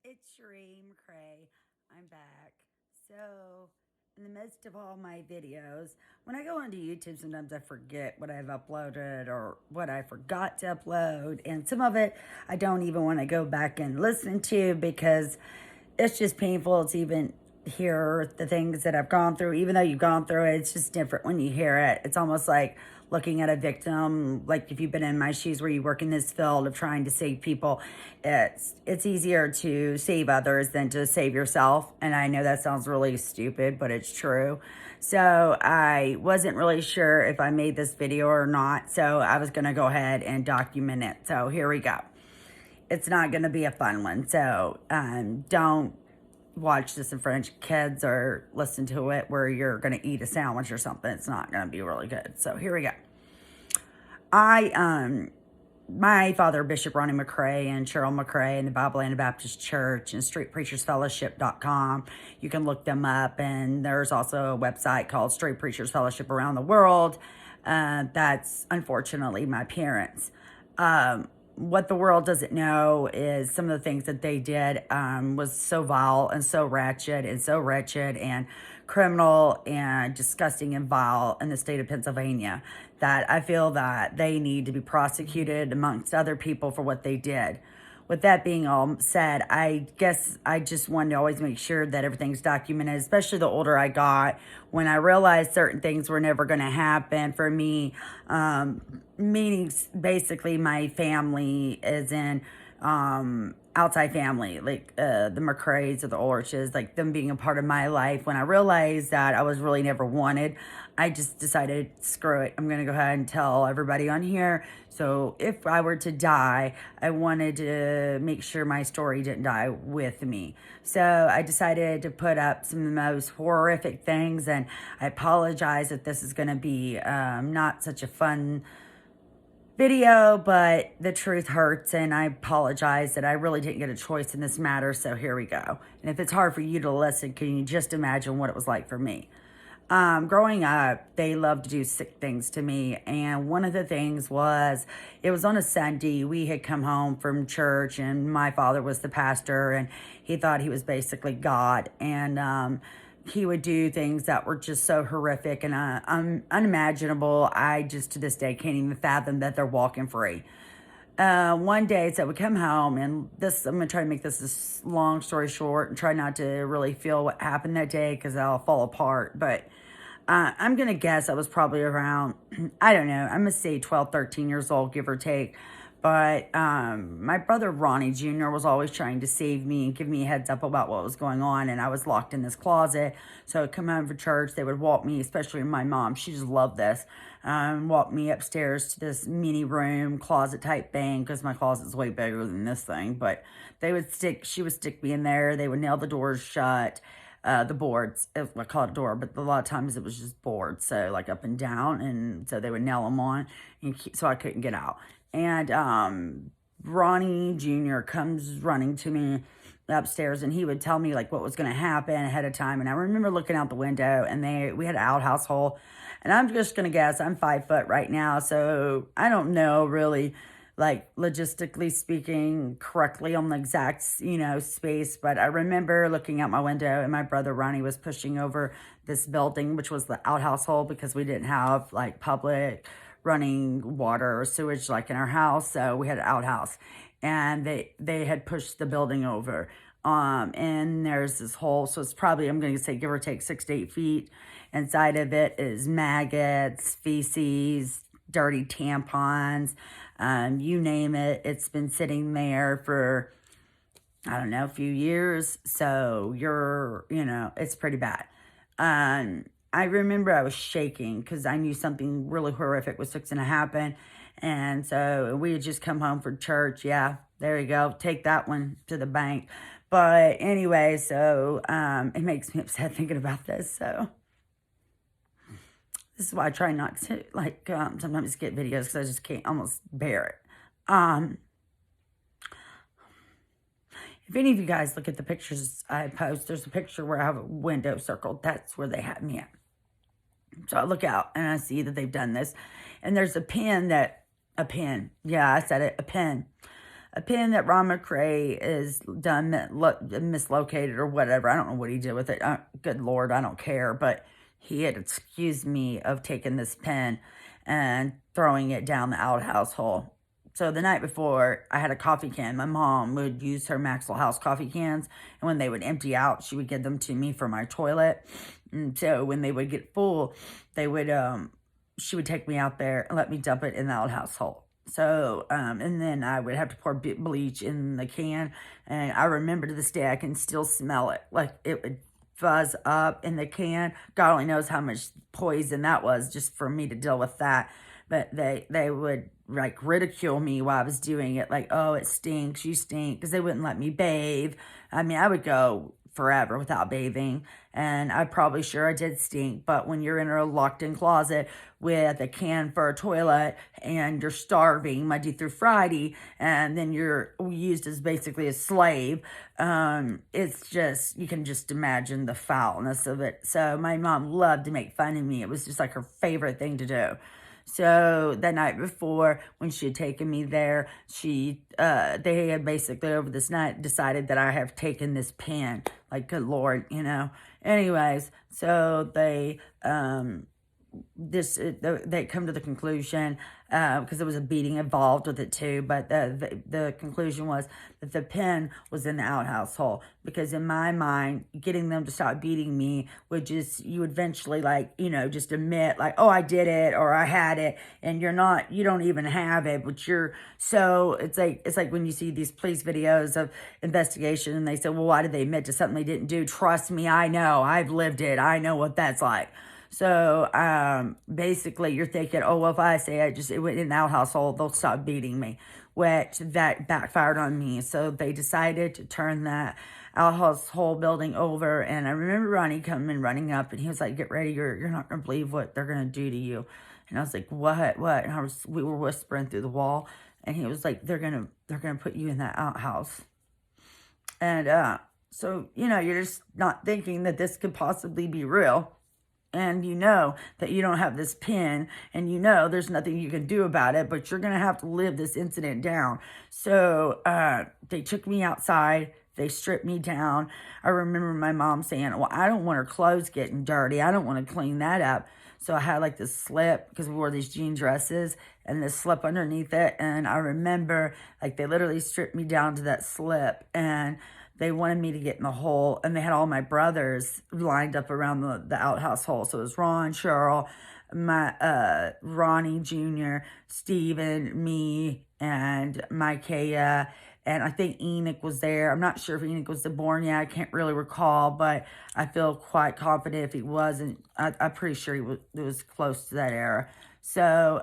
It's Cheriemcrae. I'm back. So, in the midst of all my videos, when I go onto YouTube, sometimes I forget what I've uploaded or what I forgot to upload. And some of it I don't even want to go back and listen to because it's just painful to even hear the things that I've gone through. Even though you've gone through it, it's just different when you hear it. It's almost like looking at a victim, like if you've been in my shoes where you work in this field of trying to save people, it's easier to save others than to save yourself. And I know that sounds really stupid, but it's true. So I wasn't really sure if I made this video or not, so I was going to go ahead and document it. So here we go. It's not going to be a fun one, so don't watch this in front of kids or listen to it where you're going to eat a sandwich or something. It's not going to be really good. So here we go. My father, Bishop Ronnie Mcrae and Cheryl Mcrae in the Bible and the Baptist Church and streetpreachersfellowship.com. You can look them up. And there's also a website called Street Preachers Fellowship Around the World. That's unfortunately my parents. What the world doesn't know is some of the things that they did was so vile and so ratchet and so wretched and criminal and disgusting and vile in the state of Pennsylvania that I feel that they need to be prosecuted amongst other people for what they did. With that being all said, I guess I just wanted to always make sure that everything's documented, especially the older I got, when I realized certain things were never going to happen for me. Meaning basically my family is in outside family, like the Mcraes or the Orches, like them being a part of my life. When I realized that I was really never wanted, I just decided, screw it. I'm going to go ahead and tell everybody on here. So if I were to die, I wanted to make sure my story didn't die with me. So I decided to put up some of the most horrific things, and I apologize if this is going to be not such a fun video, but the truth hurts, and I apologize that I really didn't get a choice in this matter, so here we go. And if it's hard for you to listen, can you just imagine what it was like for me? Growing up, they loved to do sick things to me, and one of the things was, it was on a Sunday. We had come home from church, and my father was the pastor, and he thought he was basically God, and he would do things that were just so horrific and unimaginable. I just to this day can't even fathom that they're walking free. One day, so we come home, and this, I'm going to try to make this a long story short and try not to really feel what happened that day because I'll fall apart. But I'm going to guess I was probably around, I don't know, I'm going to say 12, 13 years old, give or take. But my brother Ronnie Jr. was always trying to save me and give me a heads up about what was going on. And I was locked in this closet. So I'd come home from church. They would walk me, especially my mom. She just loved this. Walk me upstairs to this mini room, closet type thing, because my closet's way bigger than this thing. But she would stick me in there. They would nail the doors shut. The boards, I call it a door, but a lot of times it was just boards, so like up and down, and so they would nail them on, and so I couldn't get out. And Ronnie Jr. comes running to me upstairs, and he would tell me like what was going to happen ahead of time. And I remember looking out the window, and we had an outhouse hole, and I'm just going to guess I'm 5 foot right now, so I don't know really, like logistically speaking correctly on the exact, space. But I remember looking out my window, and my brother Ronnie was pushing over this building, which was the outhouse hole, because we didn't have like public running water or sewage like in our house. So we had an outhouse, and they had pushed the building over. And there's this hole. So it's probably, I'm going to say give or take 6 to 8 feet. Inside of it is maggots, feces, dirty tampons, you name it. It's been sitting there for, I don't know, a few years. So it's pretty bad. I remember I was shaking because I knew something really horrific was fixing to happen. And so we had just come home from church. Yeah, there you go. Take that one to the bank. But anyway, so it makes me upset thinking about this. So this is why I try not to, sometimes get videos because I just can't almost bear it. If any of you guys look at the pictures I post, there's a picture where I have a window circled. That's where they had me at. So I look out, and I see that they've done this. And there's a pen. Yeah, I said it, a pen. a pin that Ron Mcrae is done mislocated or whatever. I don't know what he did with it. Good Lord, I don't care. But he had accused me of taking this pin and throwing it down the outhouse hole. So the night before, I had a coffee can. My mom would use her Maxwell House coffee cans, and when they would empty out, she would give them to me for my toilet. And so when they would get full, they would she would take me out there and let me dump it in the outhouse hole. So, and then I would have to pour bleach in the can. And I remember to this day, I can still smell it. Like it would fuzz up in the can. God only knows how much poison that was just for me to deal with that. But they would like ridicule me while I was doing it. Like, oh, it stinks, you stink. Because they wouldn't let me bathe. I mean, I would go forever without bathing, and I'm probably sure I did stink. But when you're in a locked-in closet with a can for a toilet and you're starving Monday through Friday, and then you're used as basically a slave, it's just, you can just imagine the foulness of it. So my mom loved to make fun of me. It was just like her favorite thing to do. So the night before, when she had taken me there, they had basically over this night decided that I have taken this pen. Like, good Lord, you know. Anyways, so they they come to the conclusion, because there was a beating involved with it too, but the conclusion was that the pen was in the outhouse hole, because in my mind, getting them to stop beating me would just, you eventually, like, you know, just admit like, oh, I did it, or I had it, and you don't even have it, but so it's like when you see these police videos of investigation and they say, well, why did they admit to something they didn't do? Trust me, I know, I've lived it, I know what that's like. So, basically you're thinking, oh, well, if I say it went in our household, they'll stop beating me, which that backfired on me. So they decided to turn that outhouse whole building over. And I remember Ronnie coming running up, and he was like, get ready. You're not going to believe what they're going to do to you. And I was like, what? And we were whispering through the wall, and he was like, they're going to put you in that outhouse. And, so, you know, you're just not thinking that this could possibly be real. And you know that you don't have this pin, and you know there's nothing you can do about it, but you're going to have to live this incident down. So they took me outside. They stripped me down. I remember my mom saying, well, I don't want her clothes getting dirty. I don't want to clean that up. So I had like this slip, because we wore these jean dresses, and this slip underneath it. And I remember like they literally stripped me down to that slip, and they wanted me to get in the hole, and they had all my brothers lined up around the outhouse hole. So it was Ron, Cheryl, my Ronnie Jr., Steven, me, and Micaiah, and I think Enoch was there. I'm not sure if Enoch was born yet. I can't really recall, but I feel quite confident if he wasn't. I'm pretty sure it was close to that era. So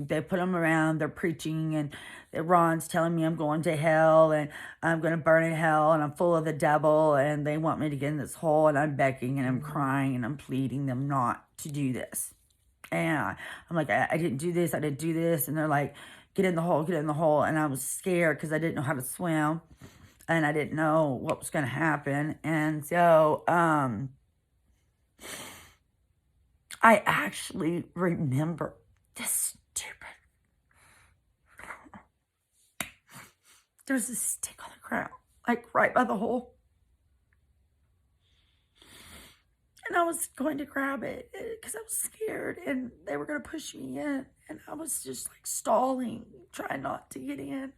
they put them around. They're preaching, and Ron's telling me I'm going to hell, and I'm going to burn in hell, and I'm full of the devil, and they want me to get in this hole, and I'm begging, and I'm crying, and I'm pleading them not to do this. And I'm like, I didn't do this, I didn't do this. And they're like, get in the hole, get in the hole. And I was scared because I didn't know how to swim, and I didn't know what was going to happen. And so I actually remember this stupid. There's a stick on the ground, like right by the hole. And I was going to grab it because I was scared, and they were going to push me in. And I was just like stalling, trying not to get in.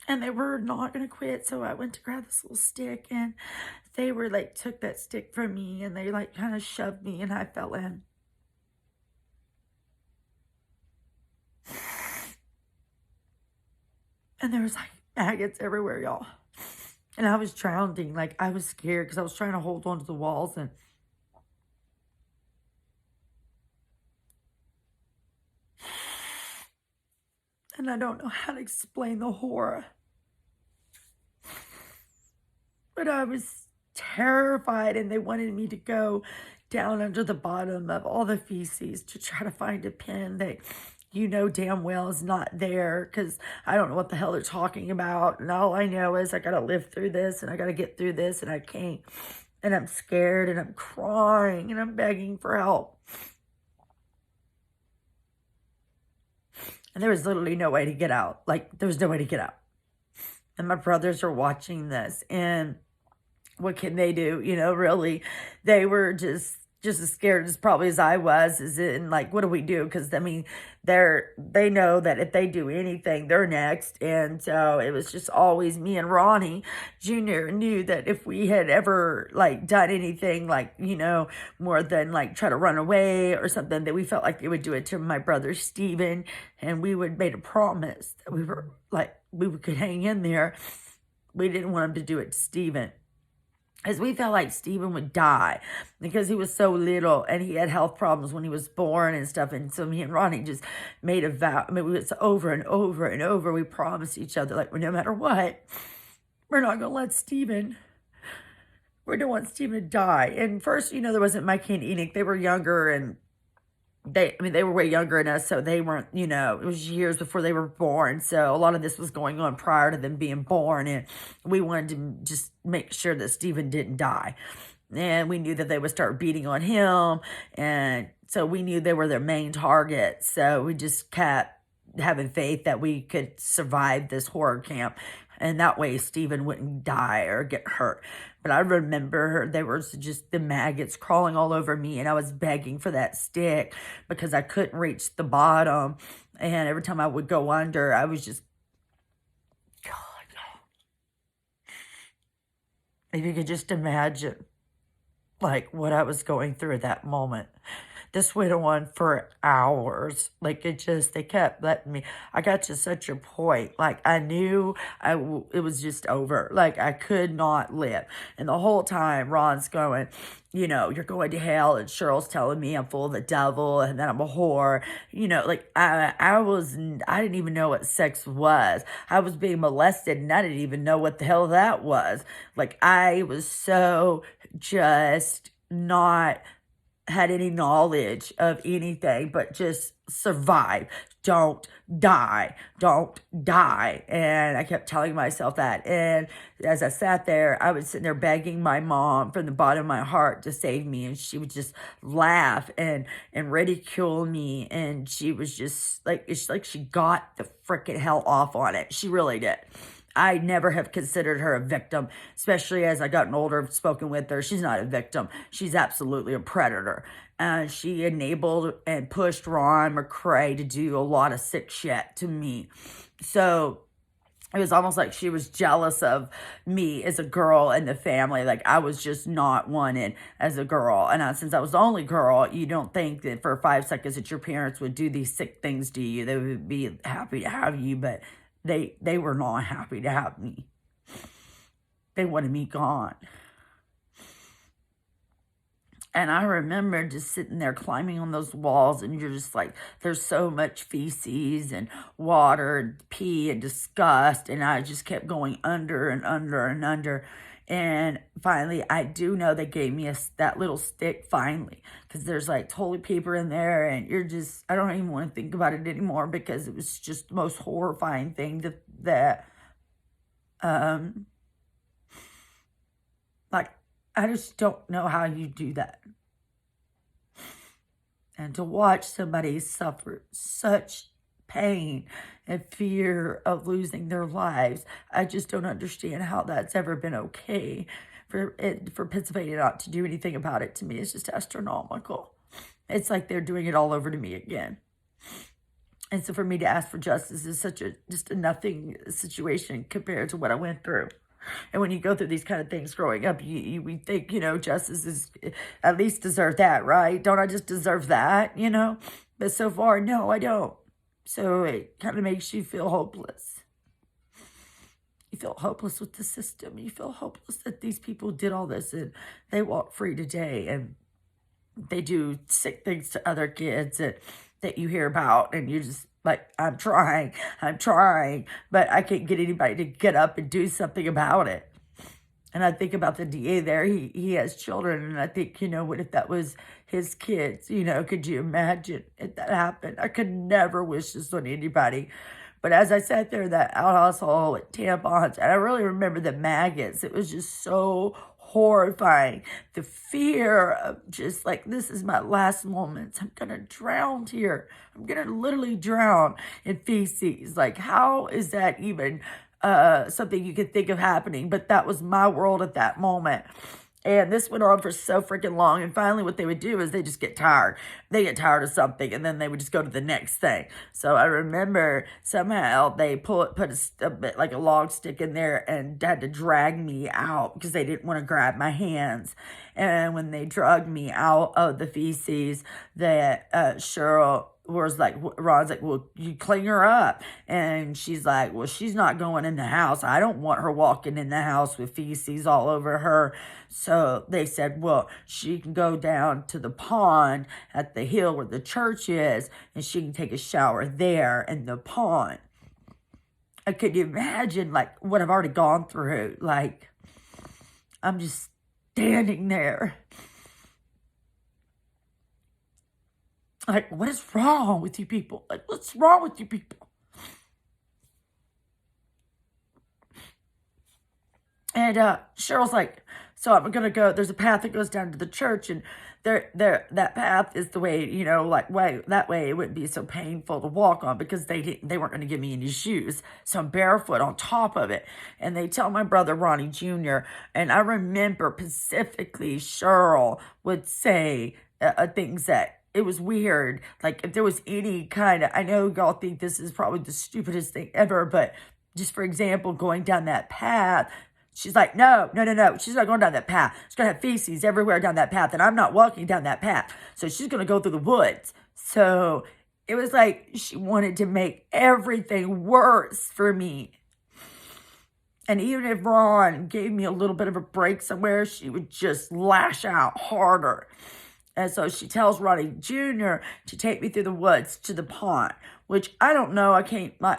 And they were not going to quit. So I went to grab this little stick, and they were like, took that stick from me, and they like kind of shoved me, and I fell in. And there was like maggots everywhere, y'all. And I was drowning. Like, I was scared because I was trying to hold on to the walls. And I don't know how to explain the horror. But I was terrified, and they wanted me to go down under the bottom of all the feces to try to find a pin that you know damn well is not there, because I don't know what the hell they're talking about. And all I know is I got to live through this, and I got to get through this, and I can't. And I'm scared, and I'm crying, and I'm begging for help. And there was literally no way to get out. Like, there was no way to get out. And my brothers are watching this, and what can they do? You know, really, they were just as scared as probably as I was. Is in like, what do we do? Because I mean, they know that if they do anything, they're next. And so it was just always me and Ronnie Jr. knew that if we had ever like done anything like, you know, more than like try to run away or something, that we felt like they would do it to my brother Steven, and we would made a promise that we were like we could hang in there. We didn't want him to do it to Steven, as we felt like Steven would die because he was so little and he had health problems when he was born and stuff. And so me and Ronnie just made a vow. I mean, we was over and over and over. We promised each other, like, no matter what, we're not going to let Steven, we don't want Steven to die. And first, you know, there wasn't Micah and Enoch. They were younger, and they were way younger than us, so they weren't, you know, it was years before they were born. So a lot of this was going on prior to them being born, and we wanted to just make sure that Steven didn't die. And we knew that they would start beating on him, and so we knew they were their main target. So we just kept having faith that we could survive this horror camp, and that way Steven wouldn't die or get hurt. But I remember there was just the maggots crawling all over me, and I was begging for that stick because I couldn't reach the bottom. And every time I would go under, I was just, God, if you could just imagine like what I was going through at that moment. This went on for hours. Like, they kept letting me, I got to such a point, like, I knew it was just over. Like, I could not live. And the whole time, Ron's going, you know, you're going to hell, and Cheryl's telling me I'm full of the devil, and that I'm a whore. You know, like, I didn't even know what sex was. I was being molested, and I didn't even know what the hell that was. Like, I was so just not had any knowledge of anything but just survive. Don't die. Don't die. And I kept telling myself that. And as I sat there, I was sitting there begging my mom from the bottom of my heart to save me. And she would just laugh and ridicule me. And she was just like, it's like she got the freaking hell off on it. She really did. I never have considered her a victim, especially as I gotten older, spoken with her. She's not a victim. She's absolutely a predator. And she enabled and pushed Ron Mcrae to do a lot of sick shit to me. So it was almost like she was jealous of me as a girl in the family. Like, I was just not wanted as a girl. And since I was the only girl, you don't think that for 5 seconds that your parents would do these sick things to you. They would be happy to have you, but they were not happy to have me. They wanted me gone. And I remember just sitting there climbing on those walls, and you're just like, there's so much feces and water and pee and disgust. And I just kept going under and under and under. And finally, I do know they gave me that little stick finally, because there's like toilet paper in there, and you're just, I don't even want to think about it anymore, because it was just the most horrifying thing that like, I just don't know how you do that. And to watch somebody suffer such pain and fear of losing their lives, I just don't understand how that's ever been okay for Pennsylvania not to do anything about it. To me, it's just astronomical. It's like they're doing it all over to me again. And so for me to ask for justice is just a nothing situation compared to what I went through. And when you go through these kind of things growing up, we think, you know, justice is at least deserve that, right? Don't I just deserve that, you know? But so far, no, I don't. So it kind of makes you feel hopeless. You feel hopeless with the system. You feel hopeless that these people did all this and they walk free today, and they do sick things to other kids that you hear about, and you're just like, I'm trying, but I can't get anybody to get up and do something about it. And I think about the DA there. He has children, and I think, you know, what if that was his kids? You know, could you imagine if that happened? I could never wish this on anybody. But as I sat there in that outhouse hall with tampons, and I really remember the maggots, it was just so horrifying. The fear of just like, this is my last moments. I'm going to drown here. I'm going to literally drown in feces. Like, how is that even something you could think of happening? But that was my world at that moment. And this went on for so freaking long. And finally what they would do is they just get tired. They get tired of something and then they would just go to the next thing. So I remember somehow they put a bit like a log stick in there and had to drag me out because they didn't want to grab my hands. And when they dragged me out of the feces, that Cheryl was like, Ron's like, well, you clean her up. And she's like, well, she's not going in the house. I don't want her walking in the house with feces all over her. So they said, well, she can go down to the pond at the hill where the church is, and she can take a shower there in the pond. I could imagine like what I've already gone through. Like, I'm just standing there. Like, what is wrong with you people? Like, what's wrong with you people? And Cheryl's like, so I'm going to go, there's a path that goes down to the church, and that path is the way, you know, like, that way it wouldn't be so painful to walk on because they weren't going to give me any shoes. So I'm barefoot on top of it. And they tell my brother Ronnie Jr., and I remember specifically Cheryl would say things that, it was weird. Like, if there was any kind of, I know y'all think this is probably the stupidest thing ever, but just for example, going down that path, she's like, no. She's not going down that path. She's going to have feces everywhere down that path, and I'm not walking down that path. So she's going to go through the woods. So it was like she wanted to make everything worse for me. And even if Ron gave me a little bit of a break somewhere, she would just lash out harder. And so she tells Ronnie Jr. to take me through the woods to the pond, which I don't know. I can't, I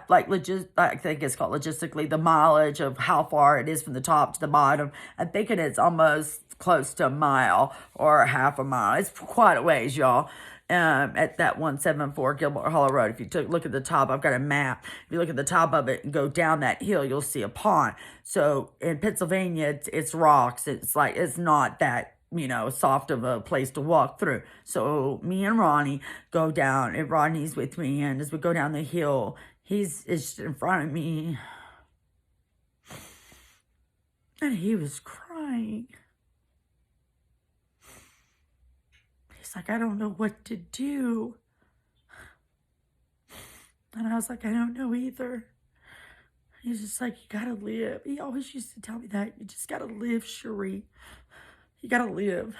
think it's called logistically, the mileage of how far it is from the top to the bottom. I think it is almost close to a mile or a half a mile. It's quite a ways, y'all. At that 174 Gilmore Hollow Road. If you look at the top, I've got a map. If you look at the top of it and go down that hill, you'll see a pond. So in Pennsylvania, it's rocks. It's like, it's not that, you know, soft of a place to walk through. So me and Ronnie go down, and Ronnie's with me, and as we go down the hill, he's just in front of me, and he was crying. He's like, I don't know what to do. And I was like, I don't know either. He's just like, you gotta live. He always used to tell me that. You just gotta live, Cherie. You gotta live.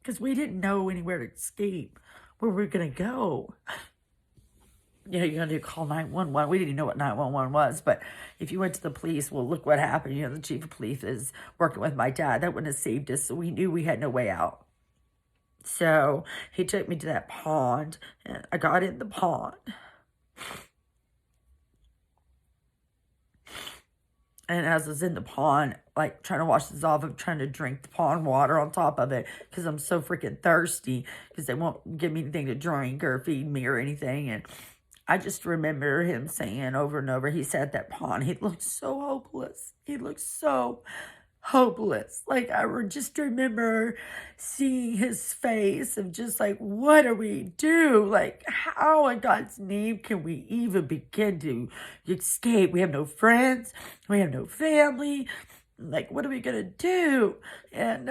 Because we didn't know anywhere to escape, where we were gonna go. You know, you're gonna call 911. We didn't even know what 911 was, but if you went to the police, well, look what happened. You know, the chief of police is working with my dad. That wouldn't have saved us, so we knew we had no way out. So he took me to that pond, and I got in the pond. And as I was in the pond, like, trying to wash this off, I'm trying to drink the pond water on top of it because I'm so freaking thirsty because they won't give me anything to drink or feed me or anything. And I just remember him saying over and over, he said at that pond, he looked so hopeless. He looked so hopeless. Like, just remember seeing his face of just like, what do we do? Like, how in God's name can we even begin to escape? We have no friends. We have no family. Like, what are we going to do? And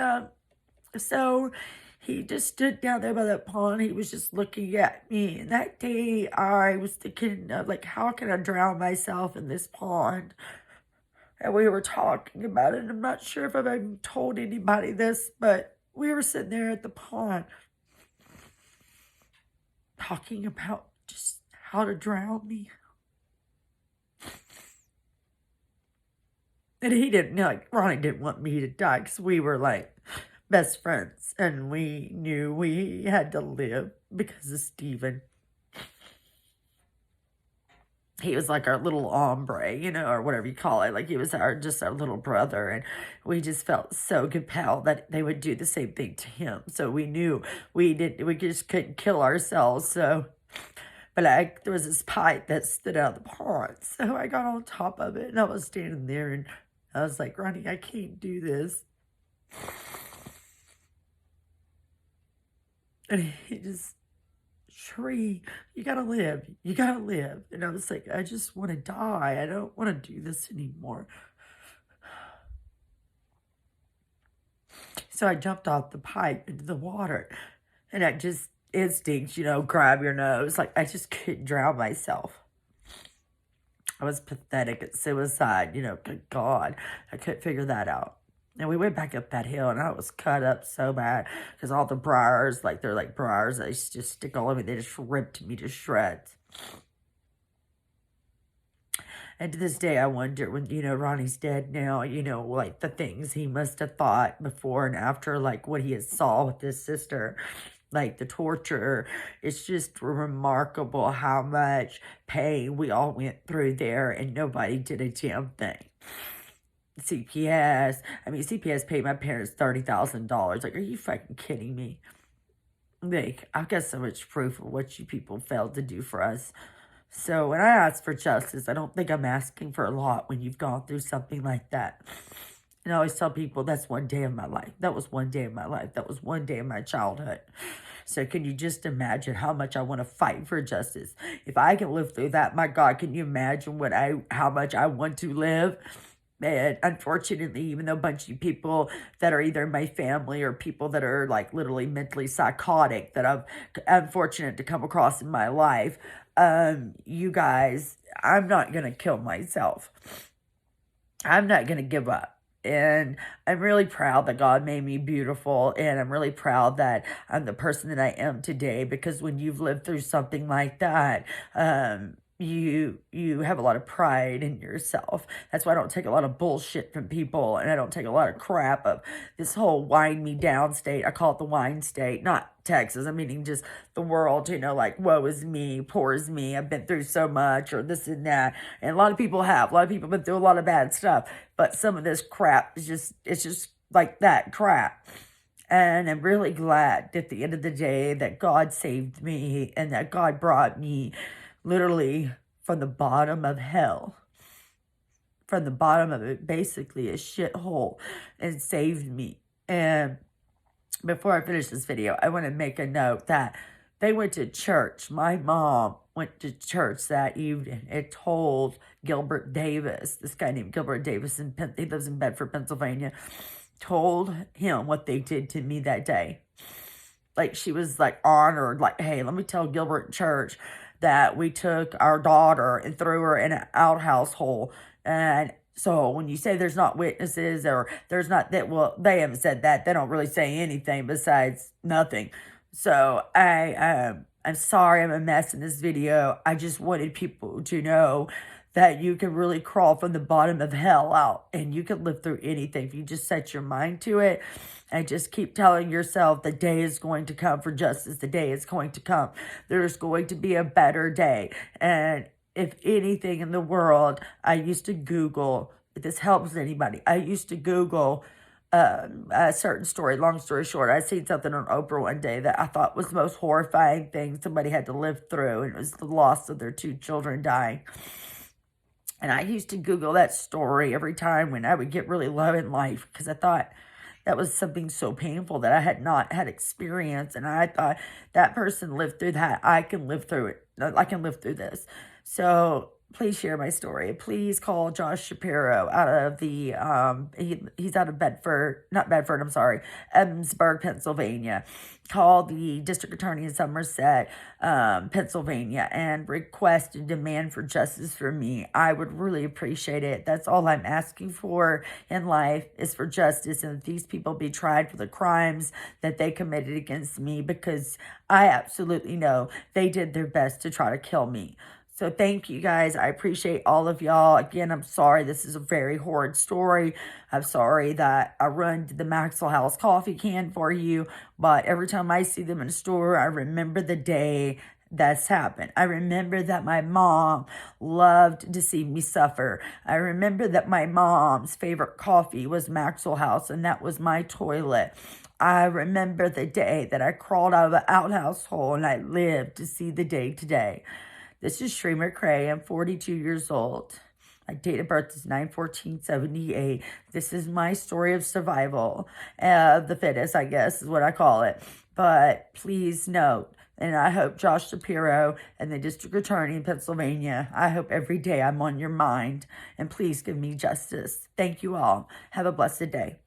so he just stood down there by that pond. He was just looking at me. And that day I was thinking of like, how can I drown myself in this pond? And we were talking about it. I'm not sure if I've even told anybody this, but we were sitting there at the pond talking about just how to drown me. And he didn't, like, Ronnie didn't want me to die because we were like best friends. And we knew we had to live because of Steven. He was like our little hombre, you know, or whatever you call it. Like, he was just our little brother. And we just felt so compelled that they would do the same thing to him. So we knew we just couldn't kill ourselves. So, but there was this pipe that stood out of the pond. So I got on top of it and I was standing there and I was like, Ronnie, I can't do this. And he just, Cherie, you gotta live. You gotta live. And I was like, I just want to die. I don't want to do this anymore. So I jumped off the pipe into the water. And I just, instincts, grab your nose. Like, I just couldn't drown myself. I was pathetic at suicide. Good God. I couldn't figure that out. And we went back up that hill, and I was cut up so bad because all the briars, they're like briars, they just stick all over me. They just ripped me to shreds. And to this day, I wonder when, Ronnie's dead now, the things he must have thought before and after, what he had saw with his sister, the torture. It's just remarkable how much pain we all went through there, and nobody did a damn thing. CPS paid my parents $30,000. Are you fucking kidding me? I've got so much proof of what you people failed to do for us. So when I ask for justice, I don't think I'm asking for a lot when you've gone through something like that. And I always tell people, that's one day of my life. That was one day of my life. That was one day of my childhood. So can you just imagine how much I want to fight for justice? If I can live through that, my God, can you imagine how much I want to live? And unfortunately, even though a bunch of people that are either my family or people that are literally mentally psychotic that I'm fortunate to come across in my life, you guys, I'm not going to kill myself. I'm not going to give up. And I'm really proud that God made me beautiful. And I'm really proud that I'm the person that I am today. Because when you've lived through something like that, you have a lot of pride in yourself. That's why I don't take a lot of bullshit from people, and I don't take a lot of crap of this whole wind me down state. I call it the wine state, not Texas. I'm meaning just the world, woe is me, poor is me, I've been through so much, or this and that. And a lot of people have. A lot of people have been through a lot of bad stuff. But some of this crap is it's just like that crap. And I'm really glad at the end of the day that God saved me and that God brought me literally from the bottom of hell, from the bottom of it, basically a shithole, and saved me. And before I finish this video, I want to make a note that they went to church. My mom went to church that evening and told Gilbert Davis, this guy named Gilbert Davis, he lives in Bedford, Pennsylvania, told him what they did to me that day. She was honored, hey, let me tell Gilbert in church that we took our daughter and threw her in an outhouse hole. And so when you say there's not witnesses or there's not that, well, they haven't said that. They don't really say anything besides nothing. So I'm sorry I'm a mess in this video. I just wanted people to know that you can really crawl from the bottom of hell out, and you can live through anything if you just set your mind to it and just keep telling yourself the day is going to come for justice. The day is going to come. There's going to be a better day. And if anything in the world, I used to Google, if this helps anybody, I used to Google a certain story. Long story short, I seen something on Oprah one day that I thought was the most horrifying thing somebody had to live through, and it was the loss of their 2 children dying. And I used to Google that story every time when I would get really low in life, because I thought that was something so painful that I had not had experience. And I thought, that person lived through that. I can live through it. I can live through this. So please share my story. Please call Josh Shapiro out of the, he's out of Evansburg, Pennsylvania. Call the district attorney in Somerset, Pennsylvania, and request and demand for justice for me. I would really appreciate it. That's all I'm asking for in life, is for justice, and that these people be tried for the crimes that they committed against me, because I absolutely know they did their best to try to kill me. So thank you guys. I appreciate all of y'all. Again, I'm sorry. This is a very horrid story. I'm sorry that I ruined the Maxwell House coffee can for you. But every time I see them in a store, I remember the day that's happened. I remember that my mom loved to see me suffer. I remember that my mom's favorite coffee was Maxwell House, and that was my toilet. I remember the day that I crawled out of an outhouse hole and I lived to see the day today. This is Cheriemcrae. I'm 42 years old. My date of birth is 9/14/78. This is my story of survival of the fittest, I guess is what I call it. But please note, and I hope Josh Shapiro and the district attorney in Pennsylvania, I hope every day I'm on your mind. And please give me justice. Thank you all. Have a blessed day.